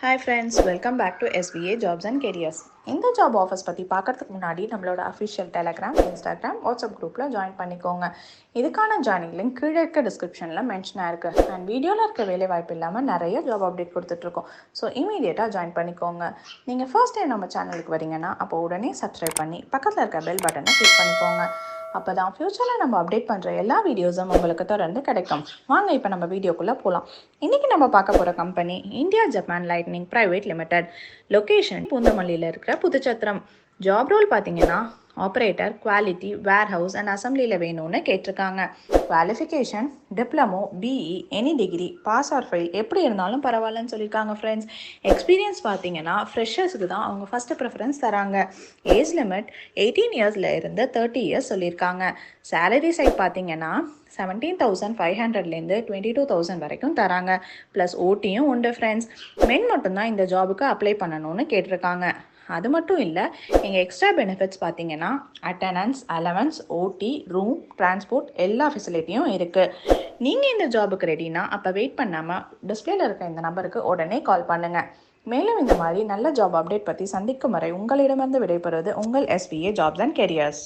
Hi friends, welcome back to SBA Jobs and Careers. இந்த job offers பற்றி பார்க்கறதுக்கு முன்னாடி நம்மளோட அஃபிஷியல் டெலகிராம், இன்ஸ்டாகிராம், வாட்ஸ்அப் குரூப்பில் ஜாயின் பண்ணிக்கோங்க. இதுக்கான ஜாயினிங் லிங்க் கீழே இருக்க டிஸ்கிரிப்ஷனில் மென்ஷனாக இருக்குது. அண்ட் வீடியோவில் இருக்க வேலை வாய்ப்பு இல்லாமல் நிறைய ஜாப் அப்டேட் கொடுத்துட்ருக்கோம். ஸோ இமீடியட்டாக ஜாயின் பண்ணிக்கோங்க. நீங்கள் ஃபர்ஸ்ட் டைம் நம்ம சேனலுக்கு வரீங்கன்னா அப்போ உடனே சப்ஸ்கிரைப் பண்ணி பக்கத்தில் இருக்க பெல் பட்டனை கிளிக் பண்ணிக்கோங்க. அப்போ தான் ஃப்யூச்சரில் நம்ம அப்டேட் பண்ணுற எல்லா வீடியோஸும் உங்களுக்கு தொடர்ந்து கிடைக்கும். வாங்க இப்போ நம்ம வீடியோக்குள்ளே போகலாம். இன்றைக்கி நம்ம பார்க்க போகிற company India Japan lightning private limited. Location பூந்தமல்லியில் இருக்கிற புதுச்சத்திரம். ஜாப் ரோல் பார்த்தீங்கன்னா operator, quality, warehouse and அசம்பிளியில் வேணும்னு கேட்டிருக்காங்க. Qualification diploma, BE, any degree, pass or fail எப்படி இருந்தாலும் பரவாயில்லன்னு சொல்லியிருக்காங்க ஃப்ரெண்ட்ஸ். எக்ஸ்பீரியன்ஸ் பார்த்தீங்கன்னா ஃப்ரெஷர்ஸுக்கு தான் அவங்க ஃபஸ்ட்டு ப்ரிஃபரன்ஸ் தராங்க. ஏஜ் லிமிட் 18 இயர்ஸில் இருந்து 30 இயர்ஸ் சொல்லியிருக்காங்க. சேலரி சைட் பார்த்தீங்கன்னா 17,500லேருந்து 22,000 வரைக்கும் தராங்க. ப்ளஸ் ஓட்டியும் உண்டு ஃப்ரெண்ட்ஸ். மென் மட்டும்தான் இந்த ஜாபுக்கு அப்ளை பண்ணணும்னு கேட்டிருக்காங்க. அது மட்டும் இல்லை, எங்கள் எக்ஸ்ட்ரா பெனிஃபிட்ஸ் பார்த்தீங்கன்னா அட்டண்டன்ஸ், அலவன்ஸ், ஓடி, ரூம், டிரான்ஸ்போர்ட் எல்லா ஃபெசிலிட்டியும் இருக்குது. நீங்கள் இந்த ஜாபுக்கு ரெடினா அப்போ வெயிட் பண்ணாமல் டிஸ்பிளேல இருக்க இந்த நம்பருக்கு உடனே கால் பண்ணுங்கள். மேலும் இந்த மாதிரி நல்ல ஜாப் அப்டேட் பற்றி சந்திக்கும் வரை உங்களிடமிருந்து விடைபெறுவது உங்கள் SBA ஜாப்ஸ் அண்ட் கெரியர்ஸ்.